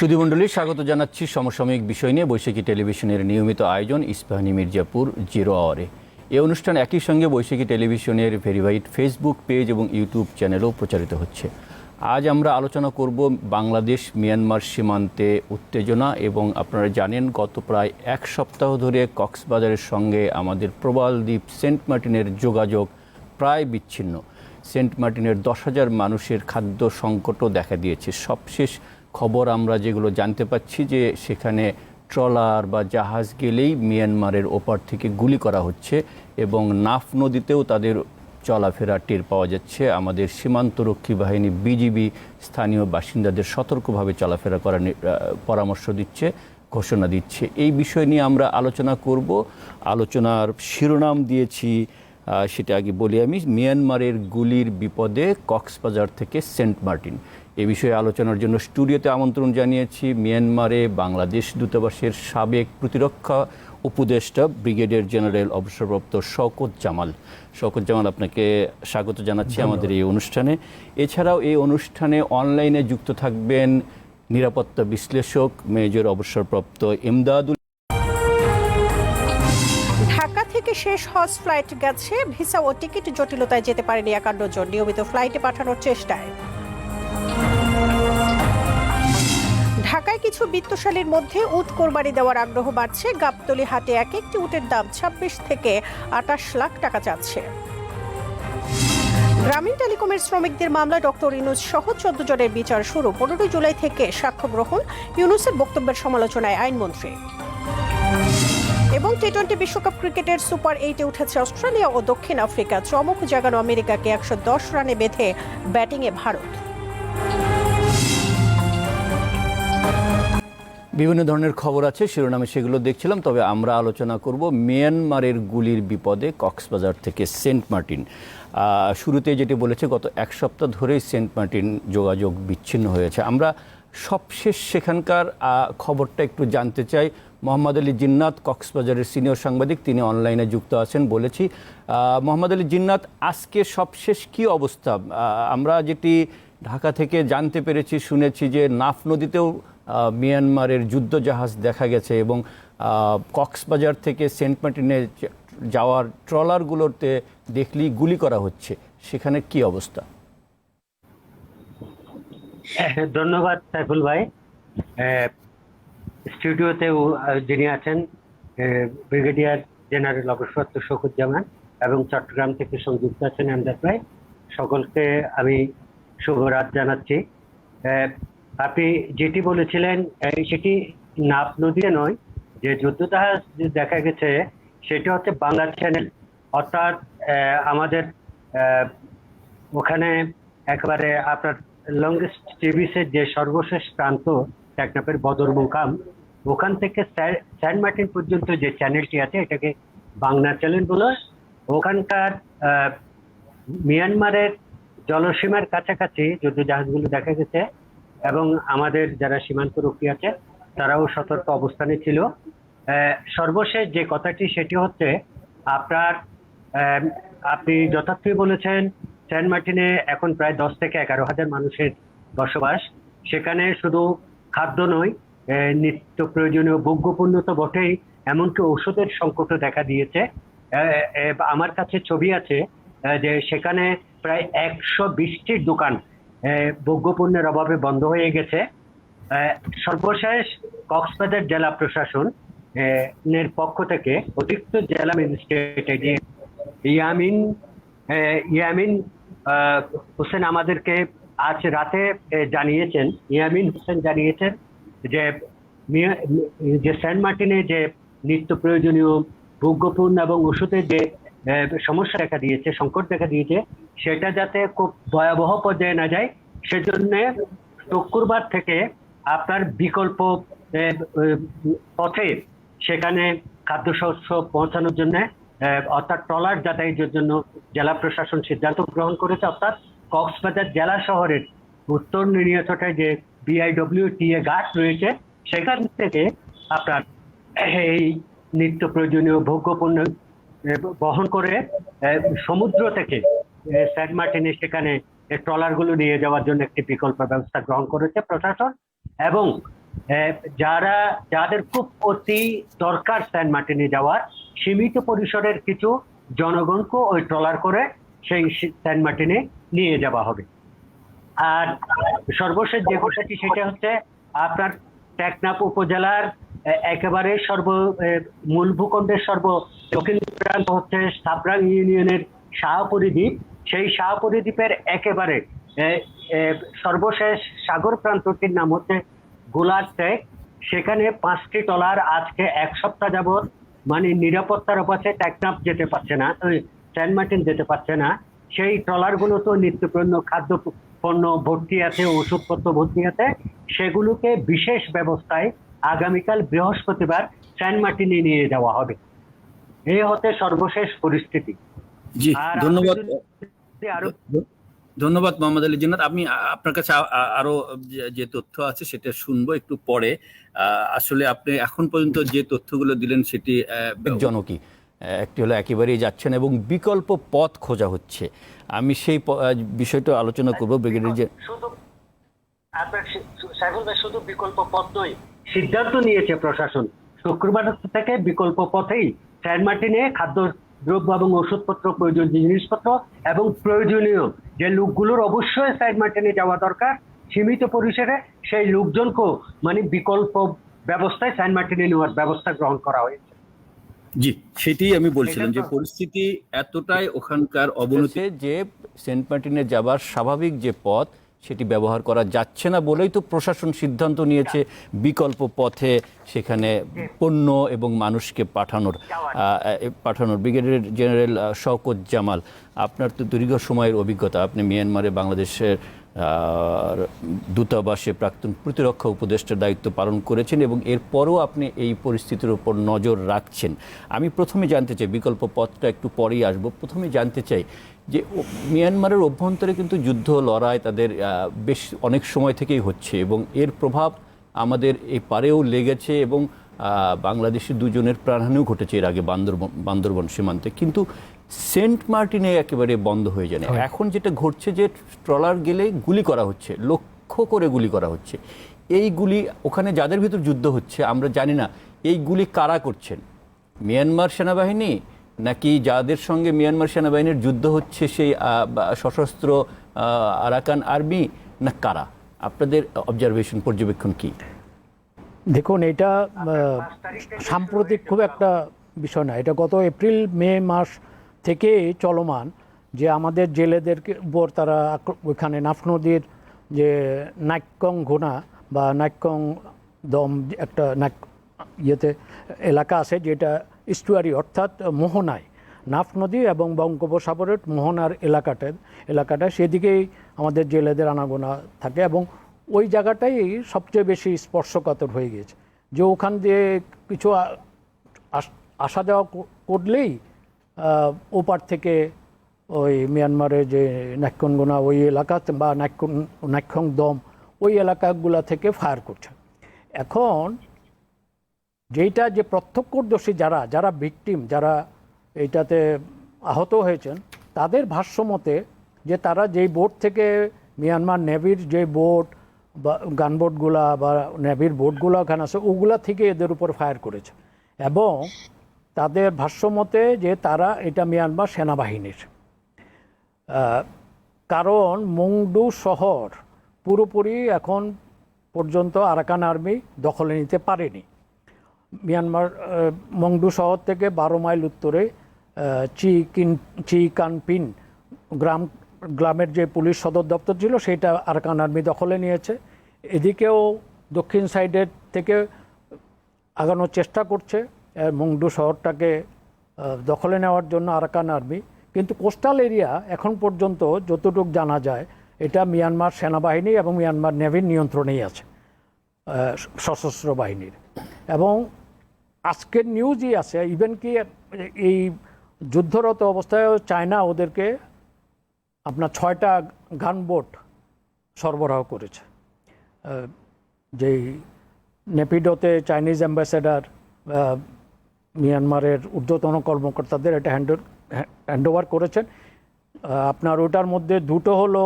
সুধীমণ্ডলী, স্বাগত জানাচ্ছি সমসাময়িক বিষয় নিয়ে বৈশাখী টেলিভিশনের নিয়মিত আয়োজন ইস্পাহানি মির্জাপুর 0 আওয়ারে। এই অনুষ্ঠান একই সঙ্গে বৈশাখী টেলিভিশনের ভেরিফাইড ফেসবুক পেজ এবং ইউটিউব চ্যানেলেও প্রচারিত হচ্ছে। আজ আমরা আলোচনা করব বাংলাদেশ মিয়ানমার সীমান্তে উত্তেজনা, এবং আপনারা জানেন গত প্রায় এক সপ্তাহ ধরে কক্সবাজারের সঙ্গে আমাদের প্রবাল দ্বীপ সেন্ট মার্টিনের যোগাযোগ প্রায় বিচ্ছিন্ন। সেন্ট মার্টিনের 10,000 মানুষের খাদ্য সংকটও দেখা দিয়েছে। সবশেষ খবর আমরা যেগুলো জানতে পাচ্ছি যে সেখানে ট্রলার বা জাহাজ গেলেই মিয়ানমারের ওপার থেকে গুলি করা হচ্ছে, এবং নাফ নদীতেও তাদের চলাফেরা টের পাওয়া যাচ্ছে। আমাদের সীমান্তরক্ষী বাহিনী বিজিবি স্থানীয় বাসিন্দাদের সতর্কভাবে চলাফেরা করার পরামর্শ দিচ্ছে, ঘোষণা দিচ্ছে। এই বিষয় নিয়ে আমরা আলোচনা করব। আলোচনার শিরোনাম দিয়েছি, সেটা আগে বলি আমি, মিয়ানমারের গুলির বিপদে কক্সবাজার থেকে সেন্ট মার্টিন। এ বিষয়ে আলোচনার জন্য স্টুডিওতে আমন্ত্রণ জানিয়েছি মিয়ানমারে বাংলাদেশ দূতাবাসের সাবেক প্রতিরক্ষা উপদেষ্টা ব্রিগেডিয়ার জেনারেল অবসরপ্রাপ্ত শওকত জামাল। শওকত জামাল, আপনাকে স্বাগত জানাচ্ছি আমাদের এই অনুষ্ঠানে। এছাড়াও এই অনুষ্ঠানে অনলাইনে যুক্ত থাকবেন নিরাপত্তা বিশ্লেষক মেজর অবসরপ্রাপ্ত ইমদাদুল। ঢাকা থেকে শেষ হজ ফ্লাইট গেছে, ভিসা ও টিকিট জটিলতায় যেতে পারেনি 51 জন, নিয়মিত ফ্লাইটে পাঠানোর চেষ্টায়। ঢাকায় কিছু বিত্তশালীর মধ্যে উট কোরবানি দেওয়ার আগ্রহ বাড়ছে। গাবতলী হাটে এক একটি উটের দাম 26 থেকে 28 লাখ টাকা যাচ্ছে। গ্রামীণ টেলিকমের শ্রমিকদের মামলায় ডক্টর ইউনূস সহ 14 জনের বিচার শুরু। 15 জুলাই থেকে সাক্ষ্য গ্রহণ। ইউনূসের বক্তব্যের সমালোচনায় আইনমন্ত্রী। এবং টি-20 বিশ্বকাপ ক্রিকেটের সুপার 8-এ উঠেছে অস্ট্রেলিয়া ও দক্ষিণ আফ্রিকা। চমক জাগানো আমেরিকাকে 110 রানে বেঁধে ব্যাটিংয়ে ভারত। বিভিন্ন ধরনের খবর আছে, শিরোনামে সেগুলো দেখছিলাম। তবে আমরা আলোচনা করব মিয়ানমারের গুলির বিপদে কক্সবাজার থেকে সেন্ট মার্টিন। শুরুতে যেটি বলেছে, গত এক সপ্তাহ ধরেই সেন্ট মার্টিন যোগাযোগ বিচ্ছিন্ন হয়েছে। আমরা সবশেষ সেখানকার খবরটা একটু জানতে চাই। মোহাম্মদ আলী জিন্নাত, কক্সবাজারের সিনিয়র সাংবাদিক, তিনি অনলাইনে যুক্ত আছেন বলেছি। মোহাম্মদ আলী জিন্নাত, আজকে সবশেষ কি অবস্থা? আমরা যেটি ঢাকা থেকে জানতে পেরেছি, শুনেছি যে নাফ নদীতেও মিয়ানমারের যুদ্ধ জাহাজ দেখা গেছে, এবং কক্সবাজার থেকে সেন্ট মার্টিনে যাওয়ার ট্রলারগুলোতে দেখলেই গুলি করা হচ্ছে। সেখানে কি অবস্থা? ধন্যবাদ সাইফুল ভাই। স্টুডিওতে যিনি আছেন ব্রিগেডিয়ার জেনারেল অবসরপ্রাপ্ত শওকত জামান, এবং চট্টগ্রাম থেকে সংযুক্ত আছেন আমজাদ ভাই, সকলকে আমি শুভরাত জানাচ্ছি। আপনি যেটি বলেছিলেন সেটি নাফ নদীতে নয়, যে যুদ্ধজাহাজ দেখা গেছে সেটা হচ্ছে বাংলা চ্যানেল, অর্থাৎ আমাদের ওখানে একেবারে আপনার লংগেস্ট টিভিসের যে সর্বশেষ প্রান্ত টেকনাফের বদর মুকাম, ওখান থেকে সেন্ট মার্টিন পর্যন্ত যে চ্যানেলটি আছে এটাকে বাংলা চ্যানেল বলে। ওখানকার মিয়ানমারের জলসীমার কাছাকাছি যুদ্ধজাহাজগুলো দেখা গেছে, এবং আমাদের যারা সীমান্তরক্ষী আছে তারাও সতর্ক অবস্থানে ছিল। সর্বশেষ যে কথাটি সেটি হচ্ছে আপনি যথার্থই বলেছেন, সেন্ট মার্টিনে এখন প্রায় 10 থেকে 11,000 মানুষের বসবাস। সেখানে শুধু খাদ্য নয়, নিত্য প্রয়োজনীয় ভোগ্যপণ্য তো বটেই, এমনকি ঔষধের সংকটও দেখা দিয়েছে। আমার কাছে ছবি আছে যে সেখানে প্রায় 120টির দোকান ভোগ্যপণ্যের অভাবে বন্ধ হয়ে গেছে। সর্বশেষ কক্সবাজার জেলা প্রশাসন এর পক্ষ থেকে অতিরিক্ত জেলা ম্যাজিস্ট্রেট ইয়ামিন হোসেন আমাদেরকে আজ রাতে জানিয়েছেন, ইয়ামিন হোসেন জানিয়েছেন যে সেন্ট মার্টিনে যে নিত্য প্রয়োজনীয় ভোগ্যপণ্য এবং ওষুধের যে সমস্যা দেখা দিয়েছে, সংকট দেখা দিয়েছে, সেটা যাতে খুব ভয়াবহ পর্যায়ে না যায় সেজন্য শুক্রবার থেকে আপনার বিকল্প পথে সেখানে খাদ্যশস্য পৌঁছানোর জন্য, অর্থাৎ ট্রলার যাতায়াতের জন্য জেলা প্রশাসন সিদ্ধান্ত গ্রহণ করেছে। অর্থাৎ কক্সবাজার জেলা শহরের উত্তর নিরিয়াছটায় যে BIWTA ঘাট রয়েছে, সেখান থেকে আপনার এই নিত্য প্রয়োজনীয় ভোগ্যপণ্য বহন করে সমুদ্র থেকে সেন্ট মার্টিনে সেখানে ট্রলারগুলো নিয়ে যাওয়ার জন্য একটি বিকল্প ব্যবস্থা গ্রহণ করেছে প্রশাসন। এবং যাদের খুব অতি দরকার সেন্ট মার্টিনে যাওয়ার, সীমিত পরিসরের কিছু জনগণকে ওই ট্রলার করে সেই সেন্ট মার্টিনে নিয়ে যাওয়া হবে। আর সর্বশেষ যে ঘটনাটি সেটা হচ্ছে আপনার টেকনাফ উপজেলার একেবারে মূল ভূখণ্ডের দক্ষিণ প্রান্ত হচ্ছে সাবরাং ইউনিয়নের শাহপুরী দ্বীপ। সেই শাহপুরী দ্বীপের একেবারে সর্বশেষ সাগর প্রান্তটির নাম হচ্ছে গোলার টেক। সেখানে 5টি ট্রলার আজকে 1 সপ্তাহ যাবৎ মানে নিরাপত্তার অভাবে টেকনাফ যেতে পারছে না, সেন্ট মার্টিন যেতে পারছে না। সেই ট্রলার গুলো তো নিত্যপণ্য খাদ্য পণ্য ভর্তি আছে, ওষুধপত্র ভর্তি আছে, সেগুলোকে বিশেষ ব্যবস্থায় আগামীকাল বৃহস্পতিবার সেন্ট মার্টিনে নিয়ে যাওয়া হবে। এই হতে সর্বশেষ পরিস্থিতি। জি, আর ধন্যবাদ। আরো ধন্যবাদ মোহাম্মদ আলী জিন্নাত। আমি আপনার কাছে আরো যে তথ্য আছে সেটা শুনবো একটু পরে। আসলে আপনি এখন পর্যন্ত যে তথ্যগুলো দিলেন সেটি জনকী। একটি হলো একেবারেই যাচ্ছেন এবং বিকল্প পথ খোঁজা হচ্ছে। আমি সেই বিষয়টা আলোচনা করবো। ব্রিগেডিয়ার যে শুধু বিকল্প পথ নয়, সিদ্ধান্ত নিয়েছে প্রশাসন শুক্রবার থেকে বিকল্প পথেই সেন্ট মার্টিনে খাদ্য দ্রব্য এবং ওষুধপত্র, প্রয়োজনীয় জিনিসপত্র এবং প্রয়োজনীয় যে লোকগুলোর অবশ্যই সেন্ট মার্টিনে যাওয়া দরকার সীমিত পরিসরে, সেই লোকজনকেও মানে বিকল্প ব্যবস্থায় সেন্ট মার্টিনে নেওয়ার ব্যবস্থা গ্রহণ করা হয়েছে। জি, সেটাই আমি বলছিলাম যে পরিস্থিতি এতটাই ওখানকার অবনতি যে সেন্ট মার্টিনে যাবার স্বাভাবিক যে পথ সেটি ব্যবহার করা যাচ্ছে না বলেই তো প্রশাসন সিদ্ধান্ত নিয়েছে বিকল্প পথে সেখানে পণ্য এবং মানুষকে পাঠানোর। ব্রিগেডিয়ার জেনারেল শওকত জামাল, আপনার তো দীর্ঘ সময়ের অভিজ্ঞতা, আপনি মিয়ানমারে বাংলাদেশের দূতাবাসে প্রাক্তন প্রতিরক্ষা উপদেষ্টার দায়িত্ব পালন করেছেন এবং এরপরও আপনি এই পরিস্থিতির উপর নজর রাখছেন। আমি প্রথমে জানতে চাই, বিকল্প পথটা একটু পরেই আসবো, প্রথমে জানতে চাই যে মিয়ানমারের অভ্যন্তরে কিন্তু যুদ্ধ লড়াই তাদের বেশ অনেক সময় থেকেই হচ্ছে এবং এর প্রভাব আমাদের এই পারেও লেগেছে এবং বাংলাদেশের 2 জনের প্রাণহানিও ঘটেছে এর আগে বান্দরবন সীমান্তে। কিন্তু সেন্ট মার্টিনে একেবারে বন্ধ হয়ে যায়। এখন যেটা ঘটছে যে ট্রলার গেলে গুলি করা হচ্ছে, লক্ষ্য করে গুলি করা হচ্ছে। এই গুলি ওখানে যাদের ভিতর যুদ্ধ হচ্ছে আমরা জানি না এই গুলি কারা করছেন, মিয়ানমার সেনাবাহিনী নাকি যাদের সঙ্গে মিয়ানমার সেনাবাহিনীর যুদ্ধ হচ্ছে সেই সশস্ত্র আরাকান আর্মি, না কারা? আপনাদের অবজারভেশন, পর্যবেক্ষণ কি? দেখুন, এটা সাম্প্রতিক খুব একটা বিষয় না, এটা গত এপ্রিল মে মাস থেকে চলমান যে আমাদের জেলেদেরকে উপর তারা ওইখানে নাফ নদীর যে নাইকং ঘোনা বা নাইকং দম একটা এলাকা আছে যেটা ইস্টুয়ারি অর্থাৎ মোহনায়, নাফ নদী এবং বঙ্গোপসাগরের মোহনার এলাকাটা সেদিকেই আমাদের জেলেদের আনাগোনা থাকে এবং ওই জায়গাটাই সবচেয়ে বেশি স্পর্শকাতর হয়ে গিয়েছে যে ওখান দিয়ে কিছু আসা যাওয়া করলেই ওপার থেকে ওই মিয়ানমারের যে নাইকনগোনা ওই এলাকা বা নাইকং দম ওই এলাকাগুলা থেকে ফায়ার করছে। এখন যেটা যে প্রত্যক্ষদর্শী যারা ভিকটিম, যারা এইটাতে আহত হয়েছেন, তাদের ভাষ্যমতে যে তারা যেই বোট থেকে মিয়ানমার নেভির যে বোট বা গানবোটগুলা বা নেভির বোটগুলো ওখানে আছে ওগুলা থেকে এদের উপর ফায়ার করেছে এবং তাদের ভাষ্যমতে যে তারা এটা মিয়ানমার সেনাবাহিনীর, কারণ মংডু শহর পুরোপুরি এখন পর্যন্ত আরাকান আর্মি দখলে নিতে পারেনি। মিয়ানমার মংডু শহর থেকে 12 মাইল উত্তরে চিকানপিন গ্রামের যে পুলিশ সদর দপ্তর ছিল সেটা আরাকান আর্মি দখলে নিয়েছে। এদিকেও দক্ষিণ সাইডের থেকে আগানোর চেষ্টা করছে মংডু শহরটাকে দখলে নেওয়ার জন্য আরাকান আর্মি, কিন্তু কোস্টাল এরিয়া এখন পর্যন্ত যতটুকু জানা যায় এটা মিয়ানমার সেনাবাহিনী এবং মিয়ানমার নেভির নিয়ন্ত্রণেই আছে, সশস্ত্র বাহিনীর। এবং আজকের নিউজই আছে ইভেন কি এই যুদ্ধরত অবস্থায় চায়না ওদেরকে আপনার 6টা গানবোট সরবরাহ করেছে। যেই নেপিডোতে চাইনিজ অ্যাম্বাসেডার মিয়ানমারের ঊর্ধ্বতন কর্মকর্তাদের এটা হ্যান্ডওভার করেছেন। আপনার ওটার মধ্যে 2টো হলো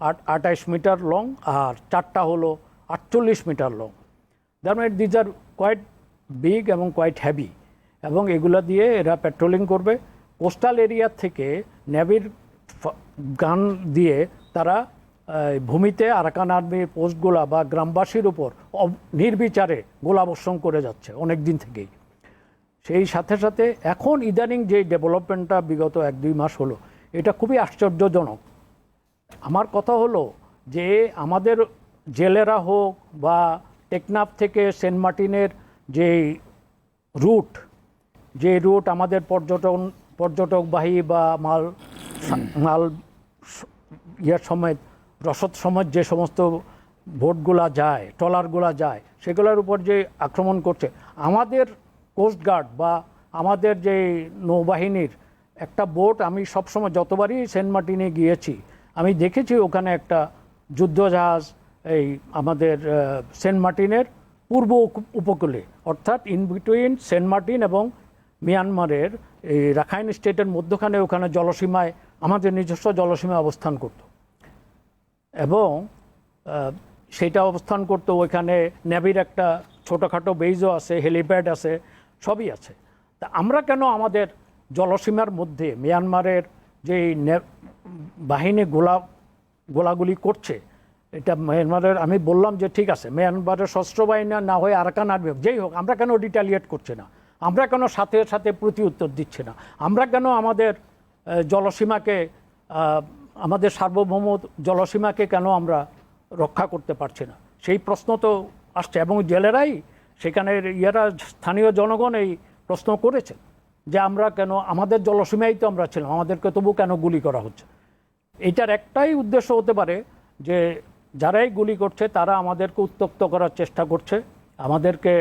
28 মিটার লং আর 4টা হলো 48 metre long. That mean these are quite big এবং কোয়াইট হ্যাভি, এবং এগুলো দিয়ে এরা পেট্রোলিং করবে। কোস্টাল এরিয়া থেকে নেভির গান দিয়ে তারা ভূমিতে আরাকান আর্মির পোস্টগুলা বা গ্রামবাসীর উপর নির্বিচারে গোলাবর্ষণ করে যাচ্ছে অনেক দিন থেকেই। সেই সাথে সাথে এখন ইদানিং যে ডেভেলপমেন্টটা বিগত 1-2 মাস হলো, এটা খুবই আশ্চর্যজনক। আমার কথা হলো যে আমাদের জেলেরা হোক বা টেকনাফ থেকে সেন্ট মার্টিনের যে রুট আমাদের পর্যটকবাহী বা মাল ইয়ার সমেত রসদ সমেত যে সমস্ত বোটগুলা যায়, ট্রলারগুলা যায়, সেগুলোর উপর যে আক্রমণ করছে, আমাদের কোস্টগার্ড বা আমাদের যে নৌবাহিনীর একটা বোট, আমি সবসময় যতবারই সেন্ট মার্টিনে গিয়েছি আমি দেখেছি ওখানে একটা যুদ্ধজাহাজ এই আমাদের সেন্ট মার্টিনের পূর্ব উপকূলে, অর্থাৎ ইন বিটুইন সেন্ট মার্টিন এবং মিয়ানমারের এই রাখাইন স্টেটের মধ্যখানে, ওখানে জলসীমায় আমাদের নিজস্ব জলসীমায় অবস্থান করত এবং সেটা অবস্থান করত। ওইখানে নেভির একটা ছোটোখাটো বেইজও আছে, হেলিপ্যাড আছে, সবই আছে। তা আমরা কেন আমাদের জলসীমার মধ্যে মিয়ানমারের যে বাহিনী গোলাগুলি করছে, এটা মিয়ানমারের, আমি বললাম যে ঠিক আছে মিয়ানমারের সশস্ত্র বাহিনী না হয়ে আরাকান আর্মি যেই হোক, আমরা কেন রিটালিয়েট করছে না? আমরা কেন সাথে সাথে প্রতি উত্তর দিচ্ছে না? আমরা কেন আমাদের জলসীমাকে, আমাদের সার্বভৌম জলসীমাকে কেন আমরা রক্ষা করতে পারছি না? সেই প্রশ্ন তো আসছে, এবং জেলেরাই সেখানের স্থানীয় জনগণ এই প্রশ্ন করেছে যে আমরা কেন, আমাদের জলসীমায় তো আমরা ছিলাম, আমাদেরকে তবু কেন গুলি করা হচ্ছে? এটার একটাই উদ্দেশ্য হতে পারে যে যারাই গুলি করছে তারা আমাদেরকে উত্তক্ত করার চেষ্টা করছে, আমাদেরকে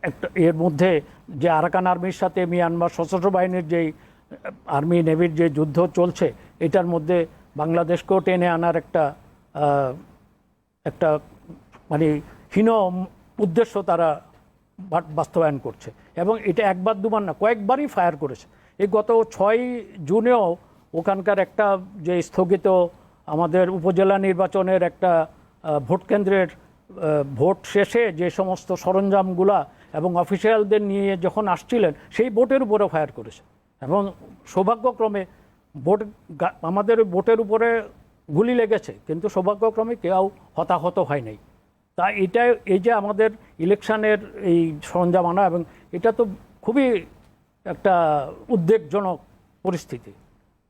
একটা এর মধ্যে যে আরাকান আর্মির সাথে মিয়ানমার সশস্ত্র বাহিনীর যেই আর্মি নেভির যে যুদ্ধ চলছে, এটার মধ্যে বাংলাদেশকেও টেনে আনার একটা মানে হীন উদ্দেশ্য তারা বাস্তবায়ন করছে। এবং এটা একবার দুবার না, কয়েকবারই ফায়ার করেছে। এই গত 6 জুনেও ওখানকার একটা যে স্থগিত আমাদের উপজেলা নির্বাচনের একটা ভোট কেন্দ্রের ভোট শেষে যে সমস্ত সরঞ্জামগুলা এবং অফিসিয়ালদের নিয়ে যখন আসছিলেন, সেই বোটের উপরে ফায়ার করেছে। এবং সৌভাগ্যক্রমে আমাদের বোটের উপরে গুলি লেগেছে, কিন্তু সৌভাগ্যক্রমে কেউ হতাহত হয় নাই। তা এই যে আমাদের ইলেকশনের এই সরঞ্জাম আনা, এবং এটা তো খুবই একটা উদ্বেগজনক পরিস্থিতি।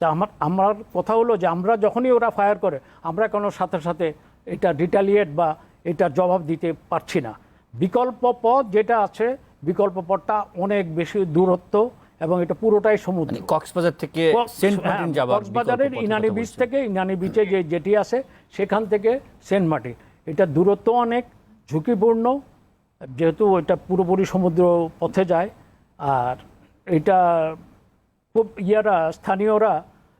তা আমার কথা হলো যে আমরা যখনই ওরা ফায়ার করে, আমরা কোনো সাথে সাথে এটা রিটালিয়েট বা এটা জবাব দিতে পারছি না। বিকল্প পথ যেটা আছে, বিকল্প পথটা অনেক বেশি দূরত্ব, এবং এটা পুরোটাই সমুদ্র। কক্সবাজার থেকে সেন্ট মার্টিন যাওয়ার, কক্সবাজারের ইনানি বিচ থেকে, ইনানি বিচে যে জেটি আছে সেখান থেকে সেন্ট মার্টিন, এটা দূরত্ব অনেক ঝুঁকিপূর্ণ, যেহেতু এটা পুরোপুরি সমুদ্র পথে যায়। আর এটা খুব স্থানীয়রা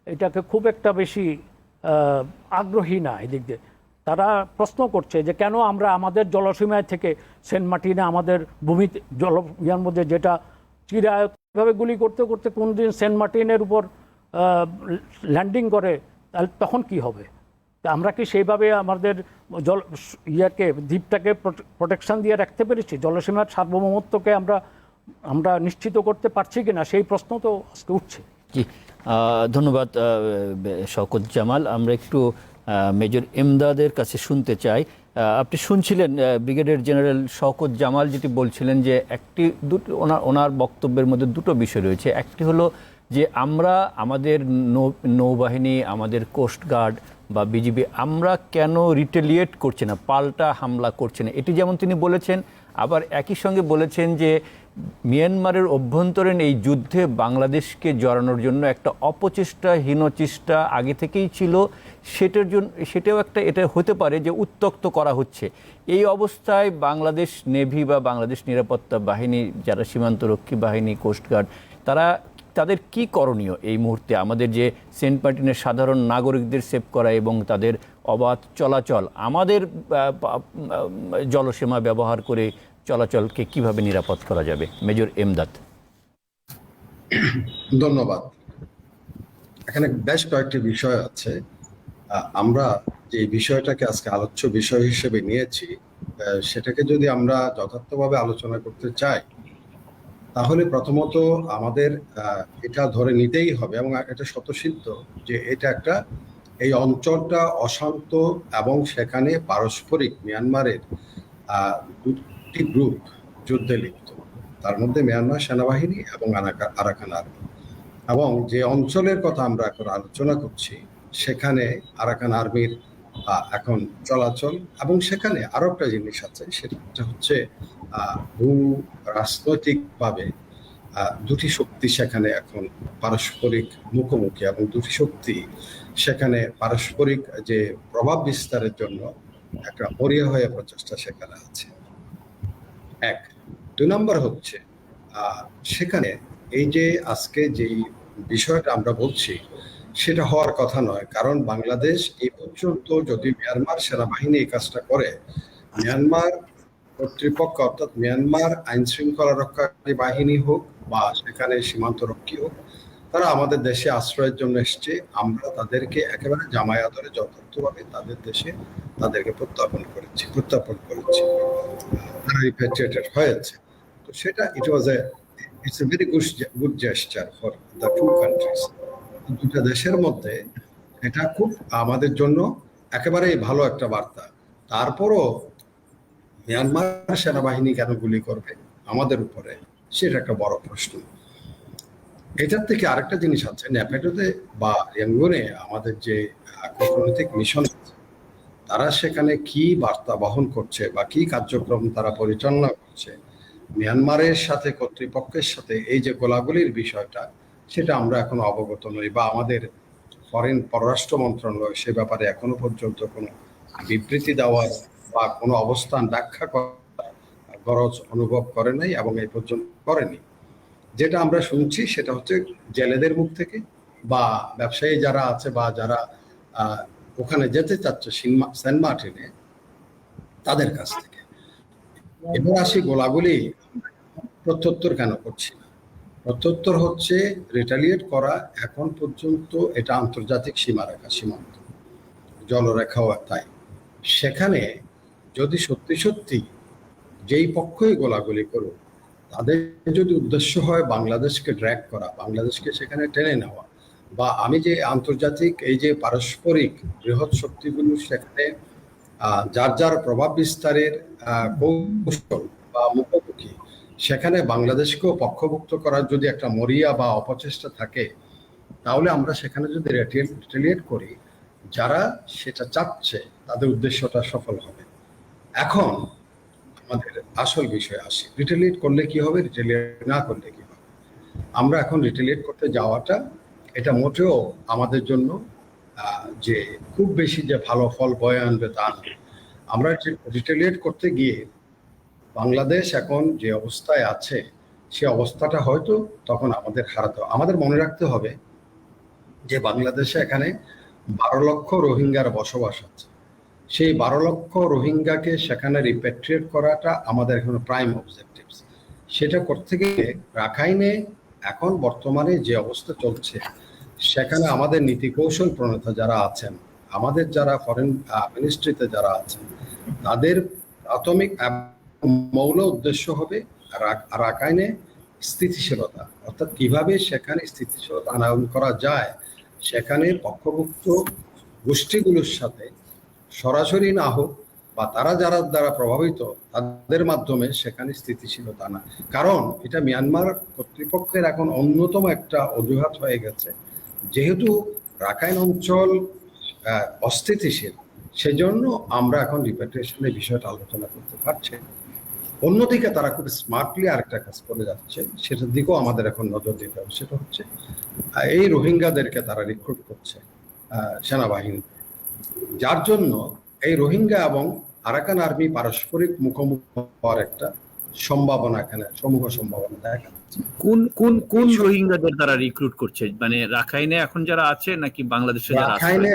এটাকে খুব একটা বেশি আগ্রহী না এদিক দিয়ে। তারা প্রশ্ন করছে যে কেন আমরা আমাদের জলসীমায় থেকে সেন্ট মার্টিনে আমাদের ভূমিতে ইয়ার মধ্যে যেটা চিরায়তভাবে গুলি করতে করতে কোন দিন সেন্ট মার্টিনের উপর ল্যান্ডিং করে, তাহলে তখন কি হবে? তা আমরা কি সেইভাবে আমাদের দ্বীপটাকে প্রোটেকশন দিয়ে রাখতে পেরেছি? জলসীমার সার্বভৌমত্বকে আমরা নিশ্চিত করতে পারছি কিনা, সেই প্রশ্ন তো আজকে উঠছে। জি, ধন্যবাদ শওকত জামাল। আমরা একটু মেজর এমদাদের কাছে শুনতে চাই। আপনি শুনছিলেন ব্রিগেডিয়ার জেনারেল শওকত জামাল যেটি বলছিলেন যে ওনার বক্তব্যের মধ্যে দুটো বিষয় রয়েছে। একটি হলো যে আমরা আমাদের নৌবাহিনী, আমাদের কোস্টগার্ড বা বিজিবি, আমরা কেন রিটেলিয়েট করছে না, পাল্টা হামলা করছে না, এটি যেমন তিনি বলেছেন। আবার একই সঙ্গে বলেছেন যে মিয়ানমারের অভ্যন্তরীণ এই যুদ্ধে বাংলাদেশকে জড়ানোর জন্য একটা অপচেষ্টা, হীনচেষ্টা আগে থেকেই ছিল, সেটাও এটা হতে পারে যে উত্তক্ত করা হচ্ছে। এই অবস্থায় বাংলাদেশ নেভি বা বাংলাদেশ নিরাপত্তা বাহিনী, যারা সীমান্তরক্ষী বাহিনী, কোস্টগার্ড, তাদের কি করণীয় এই মুহূর্তে? আমাদের যে সেন্ট মার্টিনের সাধারণ নাগরিকদের সেভ করা এবং তাদের অবাধ চলাচল, আমাদের জলসীমা ব্যবহার করে চলাচলকে কিভাবে নিরাপদ করা যাবে? মেজর এমদাদ। ধন্যবাদ। এখানে বেশ কয়েকটি বিষয় আছে। আমরা যে বিষয়টাকে আজকে আলোচ্য বিষয় হিসেবে নিয়েছি, সেটাকে যদি আমরা যথার্থভাবে আলোচনা করতে চাই, তাহলে প্রথমত আমাদের এটা ধরে নিতেই হবে এবং এটা স্বতঃসিদ্ধ যে এটা একটা এই অঞ্চলটা অশান্ত এবং সেখানে পারস্পরিক মিয়ানমারের দুটি গ্রুপ যুদ্ধে লিপ্ত, তার মধ্যে মিয়ানমার সেনাবাহিনী এবং আরাকান আর্মি। এবং যে অঞ্চলের কথা আমরা এখন আলোচনা করছি সেখানে আরাকান আর্মির এখন চলাচল, এবং সেখানে আরো একটা জিনিস আছে, সেটা হচ্ছে ভূ রাজনৈতিকভাবে দুটি শক্তি সেখানে এখন পারস্পরিক মুখোমুখি, এবং দুটি শক্তি সেখানে পারস্পরিক যে প্রভাব বিস্তারের জন্য একটা মরিয়া হয়ে প্রচেষ্টা সেখানে আছে। এক। 2 নম্বর হচ্ছে সেখানে এই যে আজকে যেই বিষয়টা আমরা বলছি সেটা হওয়ার কথা নয়, কারণ বাংলাদেশ এই পর্যন্ত যদি মিয়ানমার সেনাবাহিনী এই কাজটা করে, মিয়ানমার কর্তৃপক্ষ অর্থাৎ মিয়ানমার আইন শৃঙ্খলা রক্ষাকারী বাহিনী হোক বা সেখানে সীমান্ত রক্ষী হোক, তারা আমাদের দেশে আশ্রয়ের জন্য এসছে, আমরা তাদেরকে একেবারে জামাই আদরে যথার্থভাবে তাদের দেশে তাদেরকে প্রত্যাপন করেছি, তারা রিপ্যাট্রিয়েটেড হয়েছে। তো সেটা it's a very good gesture for the two countries. দুটা দেশের মধ্যে এটা খুব আমাদের জন্য একেবারেই ভালো একটা বার্তা। তারপরও মিয়ানমার সেনাবাহিনী কেন গুলি করবে আমাদের উপরে, সেটা একটা বড় প্রশ্ন। এটার থেকে আরেকটা জিনিস আছে, নেপেটোতে বা রেঙ্গুনে আমাদের যে কূটনৈতিক মিশন আছে, তারা সেখানে কি বার্তা বহন করছে বা কি কার্যক্রম তারা পরিচালনা করছে, মিয়ানমারের সাথে কর্তৃপক্ষের সাথে এই যে গোলাগুলির বিষয়টা, সেটা আমরা এখনো অবগত নই, বা আমাদের পররাষ্ট্র মন্ত্রণালয় সে ব্যাপারে এখনো পর্যন্ত কোনো বিবৃতি দেওয়ার বা কোনো অবস্থান ব্যাখ্যা করার গরজ অনুভব করে নাই এবং এই পর্যন্ত করেনি। যেটা আমরা শুনছি সেটা হচ্ছে জেলেদের মুখ থেকে বা ব্যবসায়ী যারা আছে বা যারা ওখানে যেতে চাচ্ছে সেন্ট মার্টিনে, তাদের কাছ থেকে। এবার আসি গোলাগুলি প্রত্যুত্তর কেন করছি না। প্রত্যুত্তর হচ্ছে রিটালিয়েট করা এখন পর্যন্ত এটা আন্তর্জাতিক সীমারেখা, সীমান্ত জলরেখাও তাই। সেখানে যদি সত্যি সত্যি যেই পক্ষই গোলাগুলি করুক, তাদের যদি উদ্দেশ্য হয় বাংলাদেশকে ড্র্যাগ করা, বাংলাদেশকে সেখানে টেনে নেওয়া, বা আমি যে আন্তর্জাতিক এই যে পারস্পরিক বৃহৎ শক্তিগুলো সেখানে যার যার প্রভাব বিস্তারের কৌশল বা মুখোমুখি, সেখানে বাংলাদেশকেও পক্ষভুক্ত করার যদি একটা মরিয়া বা অপচেষ্টা থাকে, তাহলে আমরা সেখানে যদি রিটেলিয়েট করি, যারা সেটা চাচ্ছে তাদের উদ্দেশ্যটা সফল হবে। এখন আমাদের আসল বিষয় আসি, রিটেলিয়েট করলে কি হবে, রিটেলিয়েট না করলে কি হবে। আমরা এখন রিটেলিয়েট করতে যাওয়াটা এটা মোটেও আমাদের জন্য যে খুব বেশি যে ভালো ফল বয়ে আনবে তা না। আমরা রিটেলিয়েট করতে গিয়ে বাংলাদেশ এখন যে অবস্থায় আছে সে অবস্থাটা হয়তো তখন আমাদের হারাতে হবে। আমাদের মনে রাখতে হবে যে বাংলাদেশে এখানে 12 লক্ষ রোহিঙ্গার বসবাস আছে। সেই 12 লক্ষ রোহিঙ্গাকে সেখানে রিপ্যাট্রিয়েট করাটা আমাদের এখন প্রাইম অবজেক্টিভস। সেটা করতে গিয়ে রাখাইনে এখন বর্তমানে যে অবস্থা চলছে, সেখানে আমাদের নীতি কৌশল প্রণেতা যারা আছেন, আমাদের যারা ফরেন মিনিস্ট্রিতে যারা আছেন, তাদের প্রাথমিক মৌল উদ্দেশ্য হবে রাখাইনে স্থিতিশীলতা, অর্থাৎ কিভাবে সেখানে স্থিতিশীলতা আনয়ন করা যায়, সেখানে পক্ষভুক্ত গোষ্ঠীগুলোর সাথে সরাসরি না হোক বা তারা যারা দ্বারা প্রভাবিত তাদের মাধ্যমে সেখানে স্থিতিশীলতা আনা। কারণ এটা মিয়ানমার কর্তৃপক্ষের এখন অন্যতম একটা অজুহাত হয়ে গেছে, যেহেতু রাখাইন অঞ্চল অস্থিতিশীল, সেজন্য আমরা এখন রিপ্যাট্রিয়েশনের বিষয়টা আলোচনা করতে পারছি। অন্যদিকে তারা খুব স্মার্টলি আরেকটা কাজ করে যাচ্ছে, সেটার দিকেও আমাদের এখন নজর দিতে হবে। সেটা হচ্ছে এই রোহিঙ্গাদেরকে তারা রিক্রুট করছে সেনাবাহিনী, যার জন্য এই রোহিঙ্গা এবং আরাকান আর্মি পারস্পরিক মুখোমুখি হওয়ার একটা সম্ভাবনা, এখানে সমূহ সম্ভাবনা দেখা যাচ্ছে। কোন রোহিঙ্গাদের তারা রিক্রুট করছে, মানে রাখাইনে এখন যারা আছে নাকি বাংলাদেশে রাখাইনে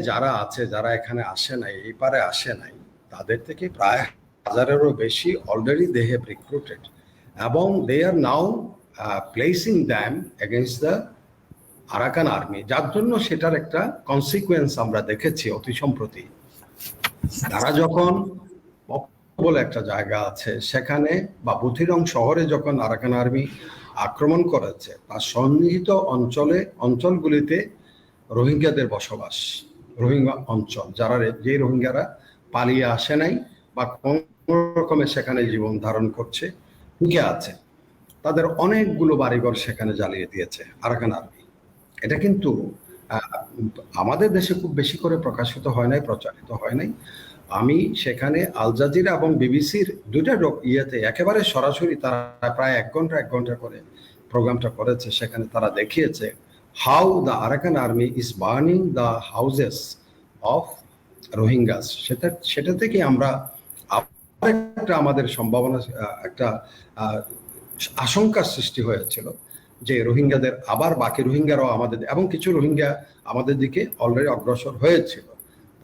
যারা আছে, যারা এখানে আসে নাই, এই পারে আসে নাই, তাদের থেকে প্রায় 1000-এরও বেশি অলরেডি দে হ্যাভ রিক্রুটেড, এবং they are now placing them against the Arakan army, যার জন্য সেটার একটা কনসিকুয়েন্স আমরা দেখেছি অতি সম্প্রতি। তারা যখন বলে একটা জায়গা আছে, সেখানে বা বুথিরং শহরে যখন আরাকান আর্মি আক্রমণ করেছে, তার সন্নিহিত অঞ্চলগুলিতে রোহিঙ্গাদের বসবাস, রোহিঙ্গা অঞ্চল, যে রোহিঙ্গারা পালিয়ে আসে নাই বা কোন রকমের সেখানে জীবন ধারণ করছে, ঢুকে আছে, তাদের অনেকগুলো বাড়িঘর সেখানে জ্বালিয়ে দিয়েছে আরাকান আর্মি। এটা কিন্তু আমাদের দেশে খুব বেশি করে প্রকাশিত হয় নাই, প্রচারিত হয় নাই। আমি সেখানে আল জাজিরা এবং বিবিসির দুইটা ইয়েতে একেবারে সরাসরি তারা প্রায় এক ঘন্টা করে প্রোগ্রামটা করেছে। সেখানে তারা দেখিয়েছে how the Arakan army is burning the houses of Rohingyas. সেটা থেকে আমরা একটা আমাদের সম্ভাবনা, একটা আশঙ্কার সৃষ্টি হয়েছিল যে রোহিঙ্গাদের আবার বাকি রোহিঙ্গারাও আমাদের, এবং কিছু রোহিঙ্গা আমাদের দিকে অলরেডি অগ্রসর হয়েছিল।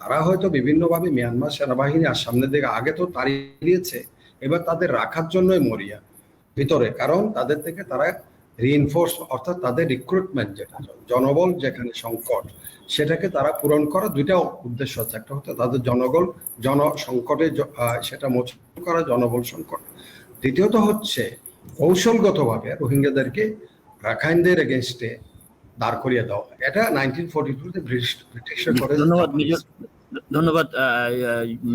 তারা হয়তো বিভিন্নভাবে মিয়ানমার সেনাবাহিনী আর সামনের দিকে আগে তো তাড়িয়ে দিয়েছে, এবার তাদের রাখার জন্যই মরিয়া ভিতরে, কারণ তাদের থেকে তারা রিইনফোর্স, অর্থাৎ তাদের রিক্রুটমেন্ট, যেটা জনবল যেখানে সংকট, সেটাকে তারা পূরণ করা দুইটা উদ্দেশ্য আছে। একটা হচ্ছে তাদের জনসংকটে সেটা মোচন করা, জনবল সংকট। দ্বিতীয়ত হচ্ছে কৌশলগতভাবে রোহিঙ্গাদেরকে রাখাইনদের এগেনস্টে দাঁড় করিয়ে দেওয়া। এটা 1942-তে ব্রিটিশরা করে। ধন্যবাদ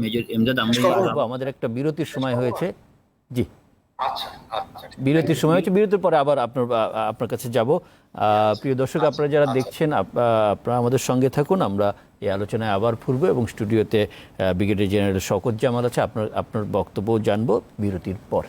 মেজর এমদাদ। আমাদের একটা বিরতির সময় হয়েছে। জি, আচ্ছা, বিরতির সময় হচ্ছে, বিরতির পরে আবার আপনার কাছে যাব। প্রিয় দর্শক, আপনারা যারা দেখছেন, আপনারা আমাদের সঙ্গে থাকুন। আমরা এই আলোচনায় আবার ফুরবো এবং স্টুডিওতে ব্রিগেডিয়ার জেনারেল শওকত জামাল আছে। আপনার বক্তব্য জানবো বিরতির পর।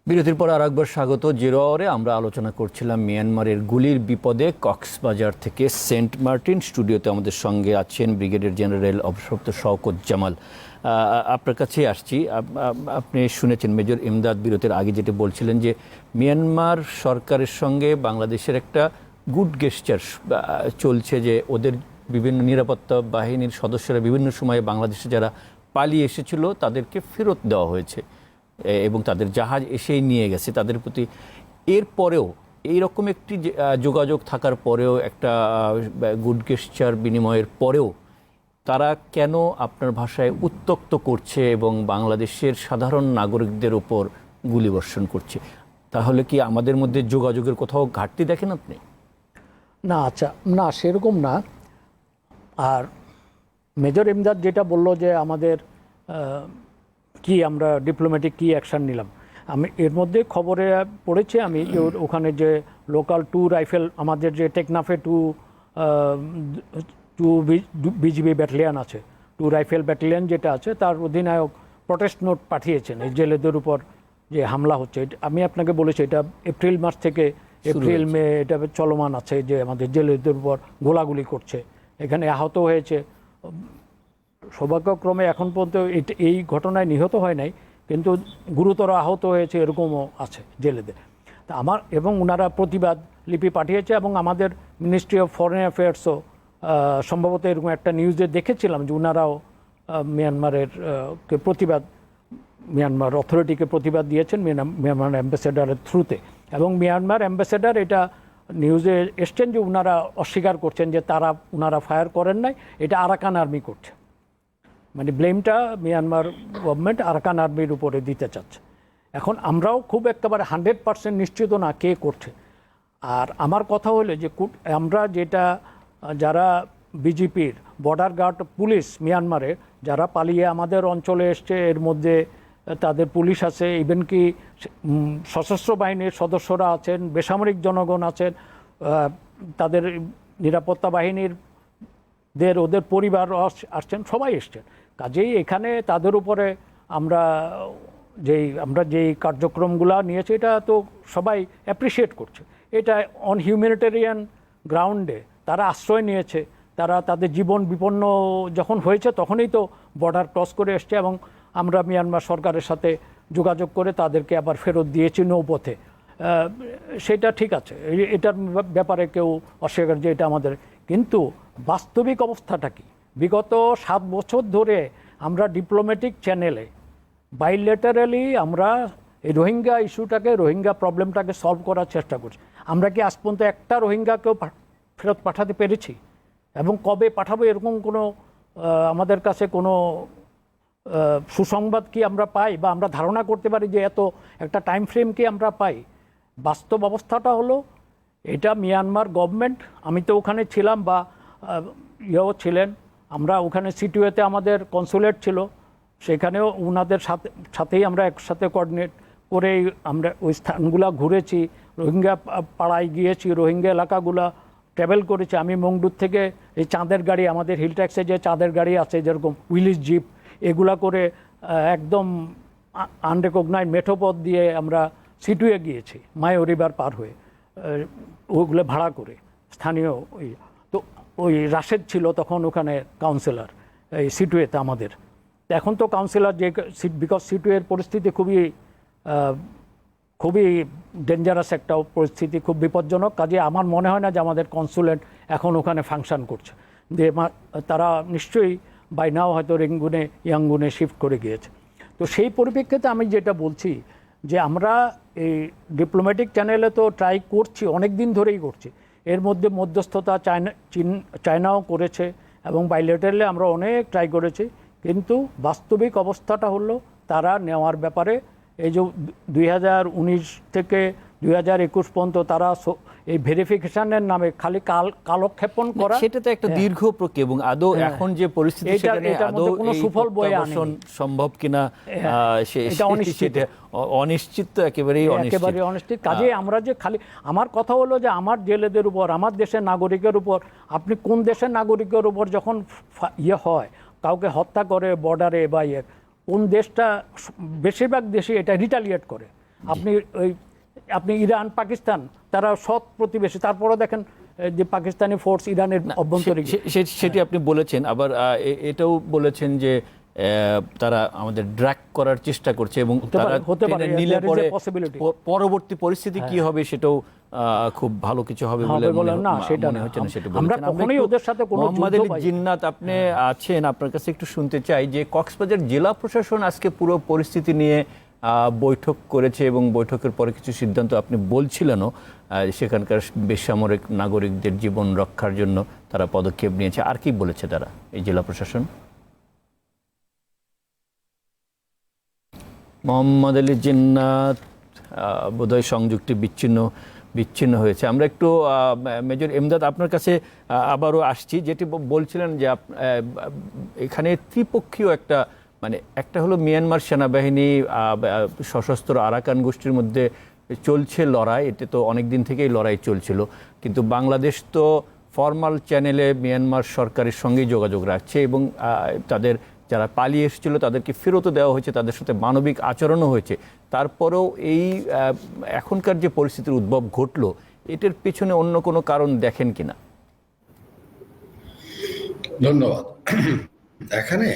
বিরতির পর আরেকবার স্বাগত জিরো আওয়ারে। আমরা আলোচনা করছিলাম মিয়ানমারের গুলির বিপদে কক্সবাজার থেকে সেন্ট মার্টিন। স্টুডিওতে আমাদের সঙ্গে আছেন ব্রিগেডিয়ার জেনারেল অবসরপ্রাপ্ত শওকত জামাল। আপনার কাছে আসছি। আপনি শুনেছেন মেজর ইমদাদ বিরতির আগে যেটা বলছিলেন যে মিয়ানমার সরকারের সঙ্গে বাংলাদেশের একটা গুড গেস্টার চলছে, যে ওদের বিভিন্ন নিরাপত্তা বাহিনীর সদস্যরা বিভিন্ন সময়ে বাংলাদেশে যারা পালিয়ে এসেছিল তাদেরকে ফেরত দেওয়া হয়েছে এবং তাদের জাহাজ এসেই নিয়ে গেছে তাদের প্রতি। এরপরেও এইরকম একটি যোগাযোগ থাকার পরেও, একটা গুড গেস্টার বিনিময়ের পরেও তারা কেন আপনার ভাষায় উত্ত্যক্ত করছে এবং বাংলাদেশের সাধারণ নাগরিকদের ওপর গুলিবর্ষণ করছে? তাহলে কি আমাদের মধ্যে যোগাযোগের কোথাও ঘাটতি দেখেন আপনি? না, আচ্ছা, না সেরকম না। আর মেজর ইমদাদ যেটা বলল যে আমাদের কি আমরা ডিপ্লোম্যাটিক কি অ্যাকশন নিলাম, আমি এর মধ্যে খবরে পড়েছি আমি যে ওখানে যে লোকাল 2 রাইফেল আমাদের যে টেকনাফে 2 বিজিবি ব্যাটালিয়ান আছে, 2 রাইফেল ব্যাটালিয়ান যেটা আছে, তার অধিনায়ক প্রটেস্ট নোট পাঠিয়েছেন এই জেলেদের উপর যে হামলা হচ্ছে। আমি আপনাকে বলেছি এটা এপ্রিল মাস থেকে এপ্রিল মে এটা চলমান আছে, যে আমাদের জেলেদের উপর গোলাগুলি করছে, এখানে আহত হয়েছে। সৌভাগ্যক্রমে এখন পর্যন্ত এই ঘটনায় নিহত হয় নাই, কিন্তু গুরুতর আহত হয়েছে এরকমও আছে জেলেদের। তা আমার এবং ওনারা প্রতিবাদ লিপি পাঠিয়েছে, এবং আমাদের মিনিস্ট্রি অফ ফরেন অ্যাফেয়ার্সও সম্ভবত এরকম একটা নিউজে দেখেছিলাম যে ওনারাও মিয়ানমারের মিয়ানমার অথরিটিকে প্রতিবাদ দিয়েছেন মিয়ানমার অ্যাম্বাসেডারের থ্রুতে। এবং মিয়ানমার অ্যাম্বাসেডার এটা নিউজে এসছেন যে ওনারা অস্বীকার করছেন যে ওনারা ফায়ার করেন নাই, এটা আরাকান আর্মি করছে। মানে ব্লেমটা মিয়ানমার গভর্নমেন্ট আরাকান আর্মির উপরে দিতে চাচ্ছে। এখন আমরাও খুব একেবারে 100% নিশ্চিত না কে করছে। আর আমার কথা হলো যে আমরা যারা বিজেপির বর্ডার গার্ড পুলিশ মিয়ানমারে যারা পালিয়ে আমাদের অঞ্চলে এসছে, এর মধ্যে তাদের পুলিশ আছে, ইভেন কি সশস্ত্র বাহিনীর সদস্যরা আছেন, বেসামরিক জনগণ আছেন, তাদের নিরাপত্তা বাহিনীর ওদের পরিবার আসছেন, সবাই এসছেন। কাজেই এখানে তাদের উপরে আমরা যেই কার্যক্রমগুলো নিয়েছি এটা তো সবাই অ্যাপ্রিসিয়েট করছে। এটা অন হিউম্যানিটেরিয়ান গ্রাউন্ডে তারা আশ্রয় নিয়েছে, তারা তাদের জীবন বিপন্ন যখন হয়েছে তখনই তো বর্ডার ক্রস করে এসছে, এবং আমরা মিয়ানমার সরকারের সাথে যোগাযোগ করে তাদেরকে আবার ফেরত দিয়েছি নৌপথে। সেটা ঠিক আছে, এটার ব্যাপারে কেউ অস্বীকার যে এটা আমাদের, কিন্তু বাস্তবিক অবস্থাটা কি? বিগত 7 বছর ধরে আমরা ডিপ্লোম্যাটিক চ্যানেলে বাইলেটারালি আমরা এই রোহিঙ্গা ইস্যুটাকে, রোহিঙ্গা প্রবলেমটাকে সলভ করার চেষ্টা করছি। আমরা কি আজ পর্যন্ত একটা রোহিঙ্গাকেও ফেরত পাঠাতে পেরেছি? এবং কবে পাঠাবো এরকম কোনো আমাদের কাছে কোনো সুসংবাদ কি আমরা পাই, বা আমরা ধারণা করতে পারি যে এত একটা টাইম ফ্রেম কি আমরা পাই? বাস্তব অবস্থাটা হলো এটা মিয়ানমার গভর্নমেন্ট, আমি তো ওখানে ছিলাম বা ইয়েও ছিলেন, আমরা ওখানে সিটিওতে আমাদের কনসুলেট ছিল, সেখানেও ওনাদের সাথেই আমরা একসাথে কোঅর্ডিনেট করে আমরা ওই স্থানগুলো ঘুরেছি, রোহিঙ্গা পাড়ায় গিয়েছি, রোহিঙ্গা এলাকাগুলো ট্রাভেল করেছি। আমি মংডুর থেকে এই চাঁদের গাড়ি, আমাদের হিল ট্যাক্সে যে চাঁদের গাড়ি আছে যেরকম উইলিস জিপ, এগুলা করে একদম আনরেকগনাইজড মেঠোপথ দিয়ে আমরা সিটুয়ে গিয়েছি, মায়ো রিভার পার হয়ে, ওগুলো ভাড়া করে স্থানীয় ওই রাশেদ ছিল তখন ওখানে কাউন্সিলর এই সিটুয়েতে আমাদের। এখন তো কাউন্সিলর বিকজ সিটুয়ের পরিস্থিতি খুবই ডেঞ্জারাস একটা পরিস্থিতি, খুব বিপজ্জনক। কাজে আমার মনে হয় না যে আমাদের কনসুলেট এখন ওখানে ফাংশন করছে, যে তারা নিশ্চয়ই বাই নাও হয়তো ইয়াঙ্গুনে শিফট করে গিয়েছে। তো সেই পরিপ্রেক্ষিতে আমি যেটা বলছি যে আমরা এই ডিপ্লোম্যাটিক চ্যানেলে তো ট্রাই করছি, অনেক দিন ধরেই করছি। এর মধ্যে মধ্যস্থতা চায়নাও করেছে, এবং বাইলেটারালি আমরা অনেক ট্রাই করেছি, কিন্তু বাস্তবিক অবস্থাটা হলো তারা নেওয়ার ব্যাপারে এই যে 2019 থেকে 2021 পর্যন্ত তারা এই ভেরিফিকেশনের নামে খালি কালক্ষেপণ করা, সেটা তো একটা দীর্ঘ প্রক্রিয়া, এবং আদৌ এখন যে পরিস্থিতি সেখানে আদৌ কোনো সুফল বয়ে আনা সম্ভব কিনা সেটা অনিশ্চিত, তো একেবারেই অনিশ্চিত। কাজে আমরা যে খালি, আমার কথা হলো যে আমার জেলেদের উপর, আমার দেশের নাগরিকের উপর, আপনি কোন দেশের নাগরিকের উপর যখন হয়, কাউকে হত্যা করে বর্ডারে বা কোন দেশটা, বেশিরভাগ দেশে এটা রিটালিয়েট করে। আপনি ইরান, পাকিস্তান, তারা সৎ প্রতিবেশী, তারপরে দেখেন যে পাকিস্তানি ফোর্স ইরানের অভ্যন্তরীণ, সেটি আপনি বলেছেন। আবার এটাও বলেছেন যে তারা আমাদের ড্র্যাগ করার চেষ্টা করছে, এবং তারা নিলে পরে পরবর্তী পরিস্থিতি কি হবে সেটাও খুব ভালো কিছু হবে বলে মনে হচ্ছে না। সেটা আমরা কখনোই ওদের সাথে কোনো মোহাম্মদ আলী জিন্নাত আপনি আছেন, আপনার কাছে একটু শুনতে চাই যে কক্সবাজার জেলা প্রশাসন আজকে পুরো পরিস্থিতি নিয়ে বৈঠক করেছে, এবং বৈঠকের পরে কিছু সিদ্ধান্ত আপনি বলছিলেনও, সেখানকার বেসামরিক নাগরিকদের জীবন রক্ষার জন্য তারা পদক্ষেপ নিয়েছে। আর কি বলেছে তারা, এই জেলা প্রশাসন? মোহাম্মদ আলী জিন্নাত বোধহয় সংযুক্তি বিচ্ছিন্ন বিচ্ছিন্ন হয়েছে। আমরা একটু মেজর এমদাদ আপনার কাছে আবারও আসছি, যেটি বলছিলেন যে এখানে ত্রিপক্ষীয় একটা মানে একটা হলো মিয়ানমার সেনাবাহিনী সশস্ত্র আরাকান গোষ্ঠীর মধ্যে চলছে লড়াই, এতে তো অনেক দিন থেকেই লড়াই চলছিল, কিন্তু বাংলাদেশ তো ফরমাল চ্যানেলে মিয়ানমার সরকারের সঙ্গেই যোগাযোগ রাখছে এবং তাদের যারা পালিয়ে এসেছিল তাদেরকে ফেরতও দেওয়া হয়েছে, তাদের সাথে মানবিক আচরণও হয়েছে। তারপরেও এই এখনকার যে পরিস্থিতির উদ্ভব ঘটলো, এটার পেছনে অন্য কোনো কারণ দেখেন কিনা? ধন্যবাদ। এখানে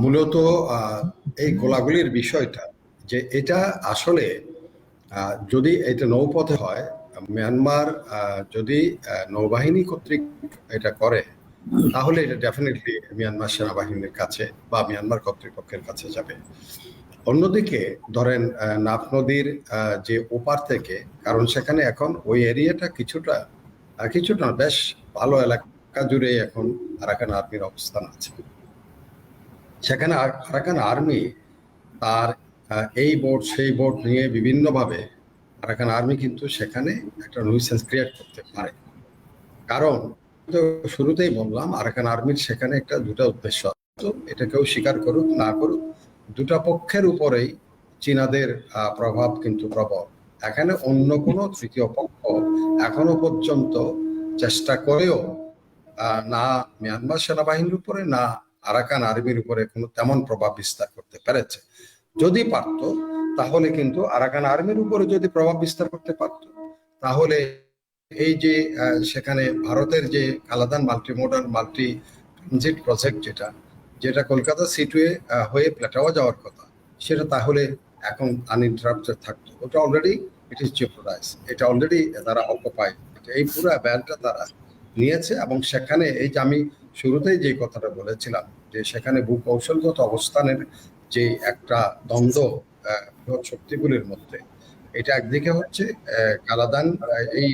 মূলত এই গোলাগুলির বিষয়টা যে এটা আসলে যদি এটা নৌপথে হয়, মিয়ানমার যদি নৌবাহিনী কর্তৃক এটা করে তাহলে এটা ডেফিনেটলি মিয়ানমার সেনাবাহিনীর কাছে বা মিয়ানমার কর্তৃপক্ষের কাছে যাবে। অন্যদিকে ধরেন নাফ নদীর যে ওপার থেকে, কারণ সেখানে এখন ওই এরিয়াটা কিছুটা বেশ ভালো এলাকা জুড়ে এখন আরাকান আর্মির অবস্থান আছে। সেখানে আরাকান আর্মি তার এই বোর্ড সেই বোর্ড নিয়ে বিভিন্নভাবে আরাকান আর্মি কিন্তু সেখানে একটা নিউসেন্স ক্রিয়েট করতে পারে। কারণ তো শুরুতেই বললাম আরাকান আর্মির সেখানে দুটা উদ্দেশ্য আছে, এটা কেউ স্বীকার করুক না করুক, দুটা পক্ষের উপরেই চীনাদের প্রভাব কিন্তু প্রবল। এখানে অন্য কোনো তৃতীয় পক্ষ এখনো পর্যন্ত চেষ্টা করেও না মিয়ানমার সেনাবাহিনীর উপরে না আরাকান আর্মির উপরে কোনো তেমন প্রভাব বিস্তার করতে পেরেছে। যদি পারত তাহলে কিন্তু আরাকান আর্মির উপরে যদি প্রভাব বিস্তার করতে পারত তাহলে এই যে সেখানে ভারতের যে কালাদান মাল্টি ট্রানজিট প্রজেক্ট যেটা কলকাতা সিটওয়ে হয়ে প্লেটাওয়া যাওয়ার কথা, সেটা তাহলে এখন আনইন্টারাপ্টেড থাকতো। ওটা অলরেডি ইট ইজ জেপারাইজ, এটা অলরেডি তারা অকুপাই, এই পুরো ব্যালটা তারা নিয়েছে। এবং সেখানে এই যে আমি শুরুতেই যে কথাটা বলেছিলাম যে সেখানে ভূকৌশলগত অবস্থানের যে একটা দ্বন্দ্ব শক্তিগুলির মধ্যে, এটা একদিকে হচ্ছে কালাদান এই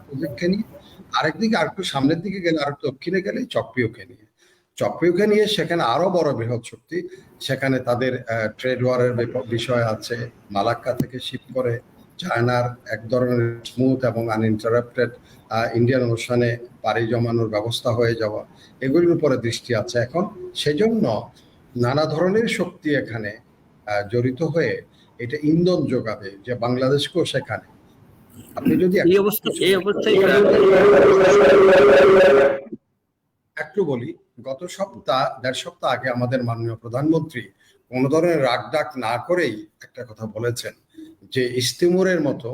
প্রজেক্টকে নিয়ে, আরেকদিকে আরেকটু সামনের দিকে গেলে আরেকটু দক্ষিণে গেলে চকপিওকে নিয়ে সেখানে আরো বড় বৃহৎ শক্তি, সেখানে তাদের ট্রেড ওয়ারের বিষয় আছে, মালাক্কা থেকে শিপ করে চায়নার এক ধরনের স্মুথ এবং আনইন্টারাপ্টেড ইন্ডিয়ান ওশানে পাড়ি জমানোর ব্যবস্থা হয়ে যাওয়া, এগুলির উপরে দৃষ্টি আছে এখন। সেজন্য নানা ধরনের শক্তি এখানে জড়িত হয়ে এটা ইন্ধন যোগাবে যে বাংলাদেশকেও সেখানে। আপনি যদি একটু বলি, গত দেড় সপ্তাহ আগে আমাদের মাননীয় প্রধানমন্ত্রী কোন ধরনের রাগ ডাক না করেই একটা কথা বলেছেন যে ইস্তিমুরের মতো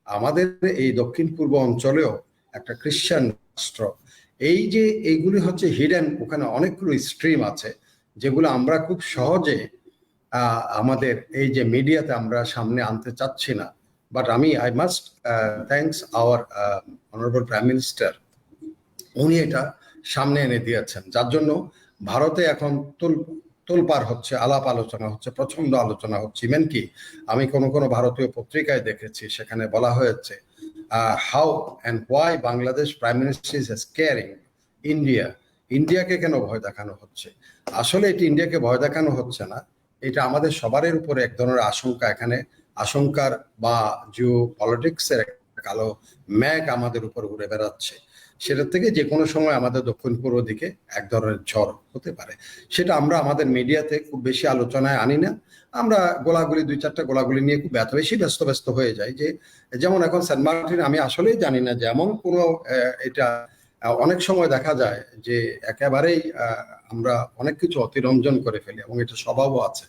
আমাদের এই দক্ষিণ পূর্ব অঞ্চলেও একটা খ্রিস্টান রাষ্ট্র, এইগুলি হচ্ছে হিডেন, ওখানে অনেকগুলো স্ট্রিম আছে যেগুলো আমরা খুব সহজে আমাদের এই যে মিডিয়াতে আমরা সামনে আনতে চাচ্ছি না। But I must thanks hour honourable prime minister, উনি এটা সামনে এনে দিয়েছেন, যার জন্য ভারতে এখন তোলপাড় হচ্ছে, আলাপ আলোচনা হচ্ছে, প্রচন্ড আলোচনা হচ্ছে। ইভেন কি আমি কোনো ভারতীয় পত্রিকায় দেখেছি সেখানে বলা হয়েছে how and why Bangladesh prime minister is scaring ইন্ডিয়াকে কেন ভয় দেখানো হচ্ছে। আসলে এটি ইন্ডিয়াকে ভয় দেখানো হচ্ছে না, এটা আমাদের সবারের উপরে এক ধরনের আশঙ্কা, এখানে আশঙ্কার বা জিও পলিটিক্সের কালো ম্যাঘ আমাদের উপর উড়ে বেড়াচ্ছে। সেটার থেকে যে কোনো সময় আমাদের দক্ষিণ পূর্ব দিকে এক ধরনের ঝড় হতে পারে। সেটা আমরা আমাদের মিডিয়াতে খুব বেশি আলোচনায় আনি না, আমরা দুই চারটা গোলাগুলি নিয়ে খুব বেশি ব্যস্ত হয়ে যাই। যে যেমন এখন সেন্ট মার্টিন, আমি আসলেই জানি না যে এমন কোনো এটা অনেক সময় দেখা যায় যে একেবারেই আমরা অনেক কিছু অতিরঞ্জন করে ফেলি এবং এটা স্বভাবও আছে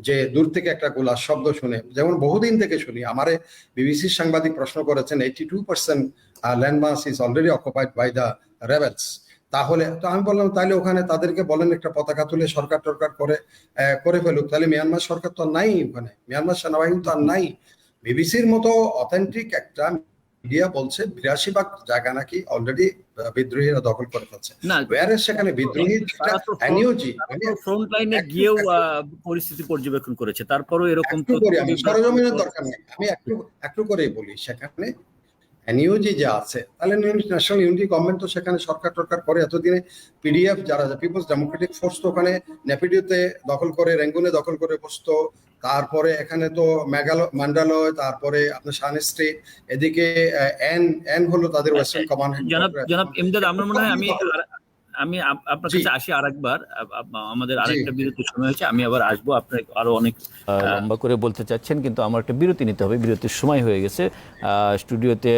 যে দূর থেকে একটা গোলার শব্দ শুনে, যেমন বহুদিন থেকে শুনি। আমারে বিবিসির সাংবাদিক প্রশ্ন করেছেন 82% landmass is already occupied by the rebels. তাহলে তো আমি বললাম তাহলে ওখানে তাদেরকে বলেন একটা পতাকা তুলে সরকার করে ফেলুক, তাহলে মিয়ানমার সরকার তো আর নাই, ওখানে মিয়ানমার সেনাবাহিনী তো আর নাই। বিবিসির মতো অথেন্টিক একটা মিডিয়া বলছে 82% জায়গা নাকি অলরেডি বিদ্রোহীরা দখল করে ফেলছে। সেখানে বিদ্রোহী ফ্রন্ট লাইনে গিয়েও পরিস্থিতি পর্যবেক্ষণ করেছে, তারপরও এরকম সরজমিনের দরকার নেই, আমি একটু করে বলি। সেখানে এনইউজি যে আছে, তাহলে ন্যাশনাল ইউনিটি গভর্নমেন্ট তো সেখানে সরকার করে এতদিনে পিডিএফ যারা পিপলস ডেমোক্রেটিক ফোর্স তো ওখানে নেপিডিওতে দখল করে, রেঙ্গুনে দখল করে বসতো, তারপরে এখানে তো ম্যান্ডালয়, তারপরে আপনার শান স্ট্রিট, এদিকে এন হলো তাদের ওয়েস্টার্ন কমান্ড। জনাব ইমদাদ, আমার মনে হয় আমি আপনার কাছে আসি আরেকবার। আমাদের আরেকটা বিরতির সময় হয়েছে, আমি আবার আসবো। আপনার আরো অনেক লম্বা করে বলতে চাচ্ছেন, কিন্তু আমার একটা বিরতি নিতে হবে, বিরতির সময় হয়ে গেছে। স্টুডিওতে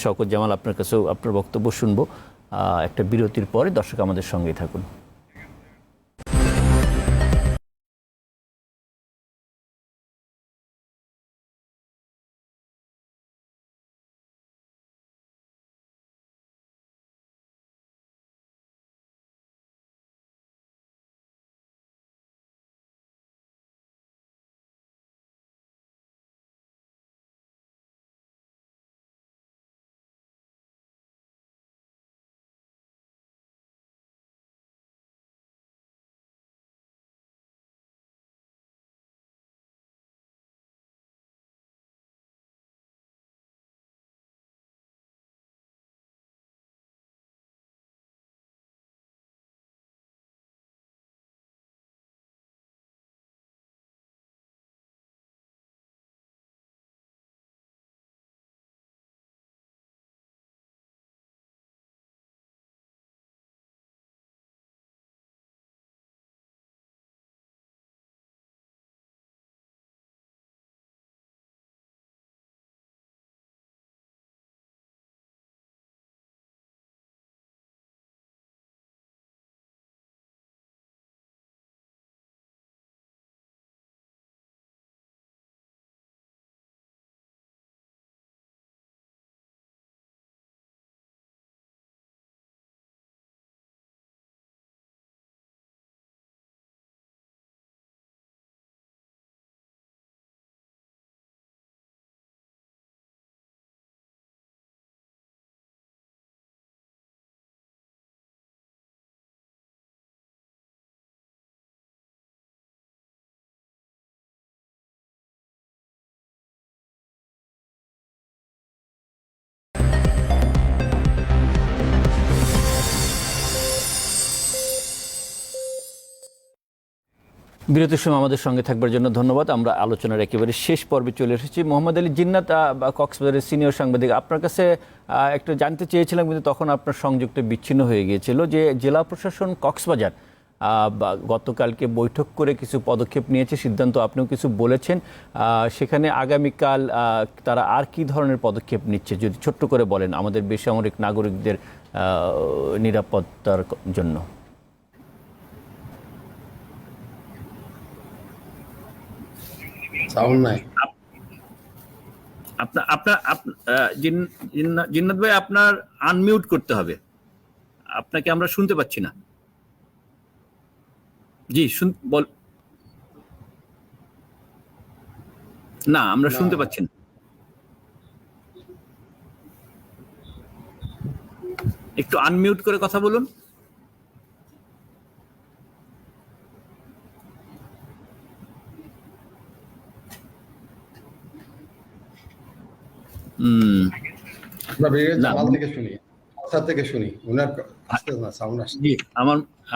শওকত জামাল, আপনার কাছেও আপনার বক্তব্য শুনবো একটা বিরতির পরে। দর্শক আমাদের সঙ্গেই থাকুন। বিরতির সময় আমাদের সঙ্গে থাকবার জন্য ধন্যবাদ। আমরা আলোচনার একেবারে শেষ পর্বে চলে এসেছি। মোহাম্মদ আলী জিন্নাত, কক্সবাজারের সিনিয়র সাংবাদিক, আপনার কাছে একটু জানতে চেয়েছিলাম, কিন্তু তখন আপনার সংযোগটা বিচ্ছিন্ন হয়ে গিয়েছিল, যে জেলা প্রশাসন কক্সবাজার গতকালকে বৈঠক করে কিছু পদক্ষেপ নিয়েছে, সিদ্ধান্ত আপনিও কিছু বলেছেন, সেখানে আগামীকাল তারা আর কি ধরনের পদক্ষেপ নিচ্ছে যদি ছোট্ট করে বলেন আমাদের বেসামরিক নাগরিকদের নিরাপত্তার জন্য। জিন্নাত ভাই, আপনার আনমিউট করতে হবে, আপনাকে আমরা শুনতে পাচ্ছি না। জি বল না, আমরা শুনতে পাচ্ছি না। একটু আনমিউট করে কথা বলুন।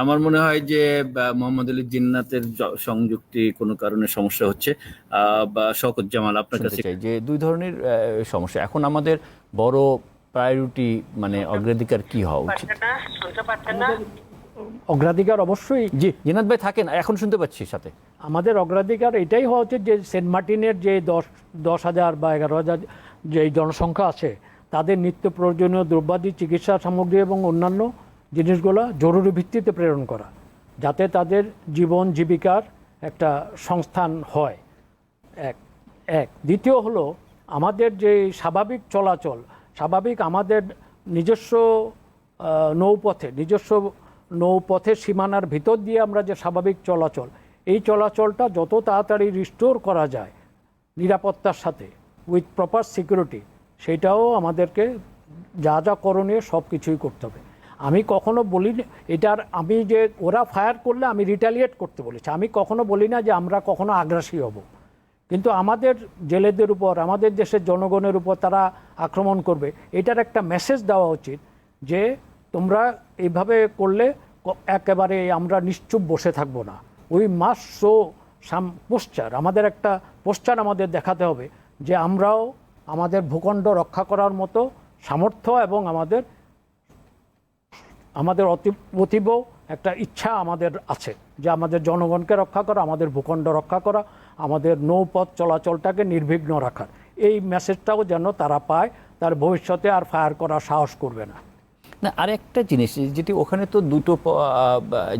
আমার মনে হয় যে মোহাম্মদ আলী জিন্নাতের সংযুক্তি কোনো কারণে সমস্যা হচ্ছে। বা শওকত জামাল, আপনার কাছে চাই যে দুই ধরনের সমস্যা এখন আমাদের বড় প্রায়োরিটি, মানে অগ্রাধিকার কি হওয়া উচিত? অগ্রাধিকার অবশ্যই, জি জিন্নাত ভাই থাকেন, এখন শুনতে পাচ্ছি সাথে। আমাদের অগ্রাধিকার এটাই হওয়া উচিত যে সেন্ট মার্টিনের যে 10,000 বা 11,000 যে জনসংখ্যা আছে, তাদের নিত্য প্রয়োজনীয় দ্রব্যাদি, চিকিৎসা সামগ্রী এবং অন্যান্য জিনিসগুলো জরুরি ভিত্তিতে প্রেরণ করা, যাতে তাদের জীবন জীবিকার একটা সংস্থান হয়। এক দ্বিতীয় হলো আমাদের যে স্বাভাবিক চলাচল, স্বাভাবিক আমাদের নিজস্ব নৌপথের সীমানার ভিতর দিয়ে আমরা যে স্বাভাবিক চলাচল, এই চলাচলটা যত তাড়াতাড়ি রিস্টোর করা যায় নিরাপত্তার সাথে, উইথ প্রপার সিকিউরিটি, সেটাও আমাদেরকে যা যা করণীয় সব কিছুই করতে হবে। আমি কখনো বলি আমি যে ওরা ফায়ার করলে আমি রিটালিয়েট করতে বলেছি, আমি কখনো বলি না যে আমরা কখনো আগ্রাসী হব, কিন্তু আমাদের জেলেদের উপর, আমাদের দেশের জনগণের উপর তারা আক্রমণ করবে, এটার একটা মেসেজ দেওয়া উচিত যে তোমরা এইভাবে করলে একেবারে আমরা নিশ্চুপ বসে থাকবো না। উই মাস্ট শো পোস্টার, আমাদের একটা পোস্টার আমাদের দেখাতে হবে যে আমরাও আমাদের ভূখণ্ড রক্ষা করার মতো সামর্থ্য এবং আমাদের অতীব একটা ইচ্ছা আমাদের আছে যে আমাদের জনগণকে রক্ষা করা, আমাদের ভূখণ্ড রক্ষা করা, আমাদের নৌপথ চলাচলটাকে নির্বিঘ্ন রাখার। এই মেসেজটাও যেন তারা পায়, তার ভবিষ্যতে আর ফায়ার করার সাহস করবে না। না, আরেকটা জিনিস যেটি ওখানে তো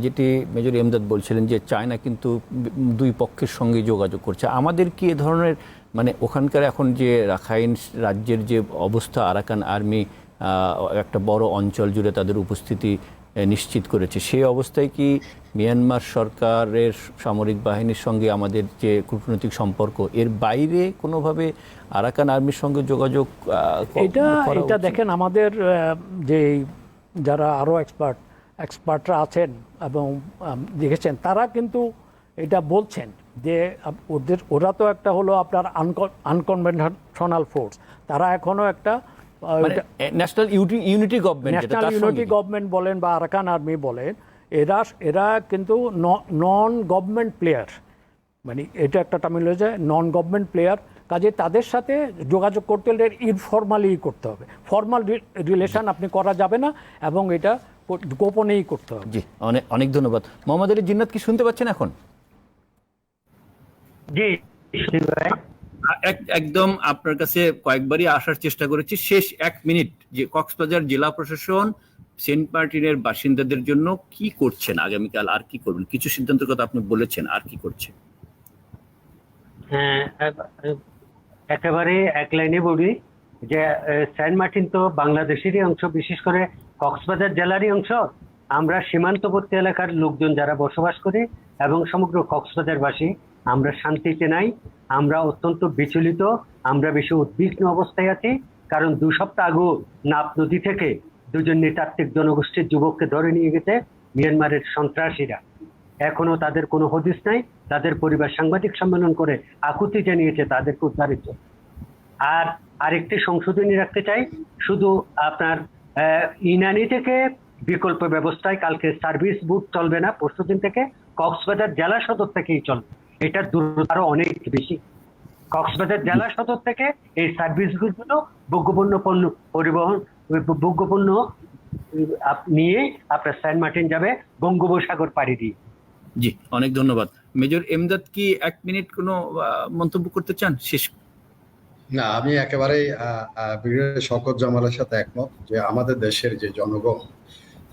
যেটি মেজর এমদাদ বলছিলেন যে চায়না কিন্তু দুই পক্ষের সঙ্গে যোগাযোগ করছে। আমাদের কি এ ধরনের মানে ওখানকার এখন যে রাখাইন রাজ্যের যে অবস্থা, আরাকান আর্মি একটা বড় অঞ্চল জুড়ে তাদের উপস্থিতি নিশ্চিত করেছে, সেই অবস্থায় কি মিয়ানমার সরকারের সামরিক বাহিনীর সঙ্গে আমাদের যে কূটনৈতিক সম্পর্ক, এর বাইরে কোনোভাবে আরাকান আর্মির সঙ্গে যোগাযোগ এটা দেখেন, আমাদের যে যারা আরও এক্সপার্টরা আছেন এবং দেখেছেন, তারা কিন্তু এটা বলছেন যে ওরা তো একটা হলো আপনার আনকনভেনশনাল ফোর্স, তারা এখনও একটা ন্যাশনাল ইউনিটি গভর্নমেন্ট বলেন বা আরাকান আর্মি বলেন, এরা কিন্তু নন গভর্নমেন্ট প্লেয়ার, মানে এটা একটা টার্মিনোলজি, নন গভর্নমেন্ট প্লেয়ার। কাজে তাদের সাথে যোগাযোগ করতে হলে ইনফরমালি করতে হবে, ফর্মাল রিলেশন আপনি করা যাবে না এবং এটা গোপনেই করতে হবে। জি, অনেক ধন্যবাদ। মোহাম্মদ আলী জিন্নাত, কি শুনতে পাচ্ছেন এখন? জি ভাই, একদম আপনার কাছে কয়েকবারই আসার চেষ্টা করেছি। শেষ 1 মিনিট, যে কক্সবাজার জেলা প্রশাসন সেন্ট মার্টিনের বাসিন্দাদের জন্য কি করছেন, আগামীকাল আর কি করবেন? কিছু সিদ্ধান্তের কথা আপনি বলেছেন, আর কি করছেন? একেবারে এক লাইনে বলি যে সেন্ট মার্টিন তো বাংলাদেশেরই অংশ, বিশেষ করে কক্সবাজার জেলারই অংশ। আমরা সীমান্তবর্তী এলাকার লোকজন যারা বসবাস করি এবং সমগ্র কক্সবাজারবাসী, আমরা শান্তিতে নাই, আমরা অত্যন্ত বিচলিত, আমরা বেশি উদ্বিগ্ন অবস্থায় আছি। কারণ 2 সপ্তাহ আগে নাপ নদী থেকে 2 নৃতাত্ত্বিক জনগোষ্ঠীর যুবককে ধরে নিয়ে গেছে মিয়ানমারের সন্ত্রাসীরা। এখনো তাদের কোনো হদিস নাই। তাদের পরিবার সাংবাদিক সম্মেলন করে আকুতি জানিয়েছে তাদেরকে উদ্ধারের জন্য। আর আরেকটি সংশোধনী রাখতে চাই, শুধু আপনার ইনানি থেকে বিকল্প ব্যবস্থায় কালকে সার্ভিস বুট চলবে না, পরশুদিন থেকে কক্সবাজার জেলা সদর থেকেই চলবে। এটার দূরত্ব আরো অনেক বেশি। কক্সবাজার জেলা সদর থেকে এই সার্ভিসগুলো ভোগ্যপণ্য পরিবহন, ভোগ্যপণ্য নিয়ে আপনার সেন্ট মার্টিন যাবে বঙ্গোপসাগর পাড়ি দিয়ে। জি, অনেক ধন্যবাদ। মেজর এমদাদ, কি 1 মিনিট কোনো মন্তব্য করতে চান শেষ? না, আমি একেবারেই ব্রিগেডিয়ার শওকত জামালের সাথে একমত যে আমাদের দেশের যে জনগণ,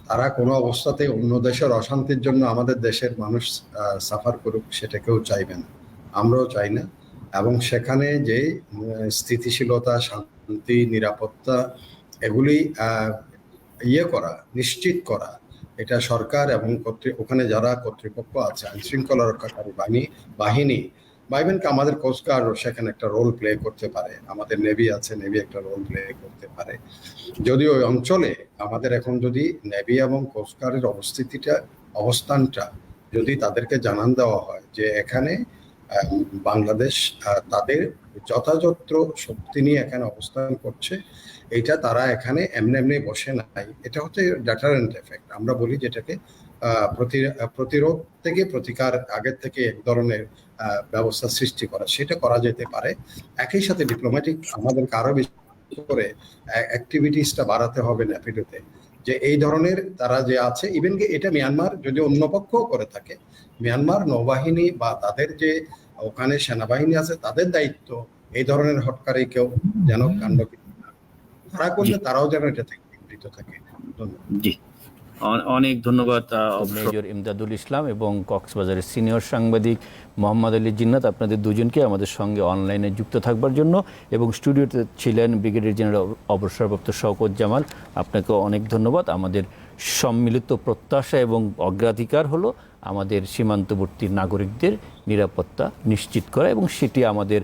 তারা কোনো অবস্থাতে অন্য দেশের অশান্তির জন্য আমাদের দেশের মানুষ সাফার করুক, সেটা কেউ চাইবে না, আমরাও চাই না। এবং সেখানে যে স্থিতিশীলতা, শান্তি, নিরাপত্তা এগুলি করা, নিশ্চিত করা, এটা সরকার এবং ওখানে যারা কর্তৃপক্ষ আছে, আইন শৃঙ্খলা রক্ষাকারী বাহিনী বা ইভেন আমাদের কোস্টগার্ডও সেখানে একটা রোল প্লে করতে পারে, আমাদের নেভি আছে, নেভি একটা রোল প্লে করতে পারে। যদি ওই অঞ্চলে আমাদের এখন যদি নেভি এবং কোস্টগার্ডের অবস্থানটা যদি তাদেরকে জানান দেওয়া হয় যে এখানে বাংলাদেশ তাদের যথাযথ শক্তি নিয়ে এখানে অবস্থান করছে, এইটা তারা এখানে এমনি বসে নাই, এটা হচ্ছে ডেটারেন্ট এফেক্ট। আমরা বলি যেটাকে প্রতিরোধ থেকে প্রতিকার, আগের থেকে এক ধরনের ব্যবস্থা সৃষ্টি করা, সেটা করা যেতে পারে। একই সাথে ডিপ্লোম্যাটিক আমাদেরকে আরো বেশি করে অ্যাক্টিভিটিসটা বাড়াতে হবে ন্যাপিডোতে, যে এই ধরনের তারা যে আছে, ইভেন কি এটা মিয়ানমার যদি অন্য পক্ষও করে থাকে, মিয়ানমার নৌবাহিনী বা তাদের যে ওখানে সেনাবাহিনী আছে, তাদের দায়িত্ব এই ধরনের হটকারী কেউ যেন কাণ্ড তারা করলে তারাও যেন এটা থেকে বিবৃত থাকে। জি, অনেক ধন্যবাদ মেজর ইমদাদুল ইসলাম এবং কক্সবাজারের সিনিয়র সাংবাদিক মোহাম্মদ আলী জিন্নাত, আপনাদের দুজনকে আমাদের সঙ্গে অনলাইনে যুক্ত থাকবার জন্য। এবং স্টুডিওতে ছিলেন ব্রিগেডিয়ার জেনারেল অবসরপ্রাপ্ত শওকত জামাল, আপনাকে অনেক ধন্যবাদ। আমাদের সম্মিলিত প্রত্যাশা এবং অগ্রাধিকার হলো আমাদের সীমান্তবর্তী নাগরিকদের নিরাপত্তা নিশ্চিত করা, এবং সেটি আমাদের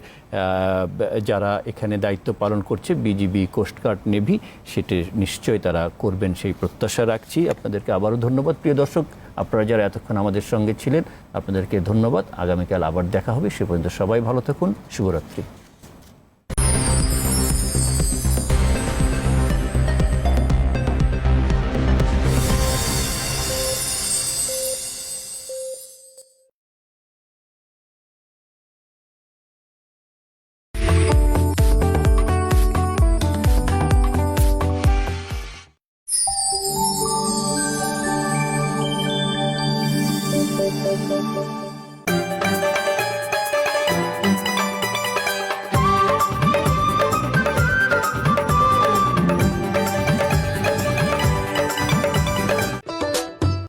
যারা এখানে দায়িত্ব পালন করছে, বিজিবি, কোস্টগার্ড, নেভি, সেটি নিশ্চয়ই তারা করবেন, সেই প্রত্যাশা রাখছি। আপনাদেরকে আবারও ধন্যবাদ। প্রিয় দর্শক, আপনারা যারা এতক্ষণ আমাদের সঙ্গে ছিলেন, আপনাদেরকে ধন্যবাদ। আগামীকাল আবার দেখা হবে। সে পর্যন্ত সবাই ভালো থাকুন। শুভরাত্রি।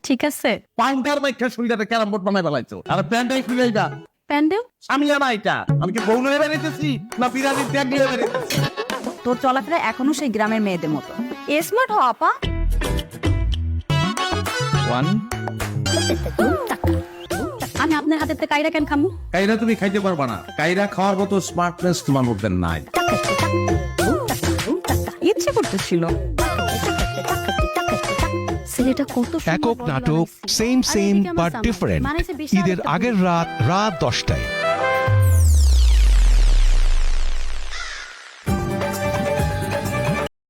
ঠিক আছে? পাউন্ডার মাইখা শরীরটা ক্যারাম বোর্ড বানাই ফেলাইছো। আর প্যান্টাই খুলে যা। প্যান্ডেল? আমি জানা এটা। আমি কি বউ নিয়ে বেরিয়েছি না বিরাদির ত্যাগ নিয়ে বেরিয়েছি? তোর চলাফেরা এখনো সেই গ্রামের মেয়েদের মতো। স্মার্ট হ আপা। আমি আপনার হাতে কাইরা কেন খামু? কাইরা তুমি খাইতে পারবা না। কাইরা খাওয়ার মতো স্মার্টনেস তোমার মধ্যে নাই। ইচ্ছে করতেছিল। ছেলেটা কত একক নাটক সেম বাট ডিফারেন্ট ঈদের আগের রাত 10টায়।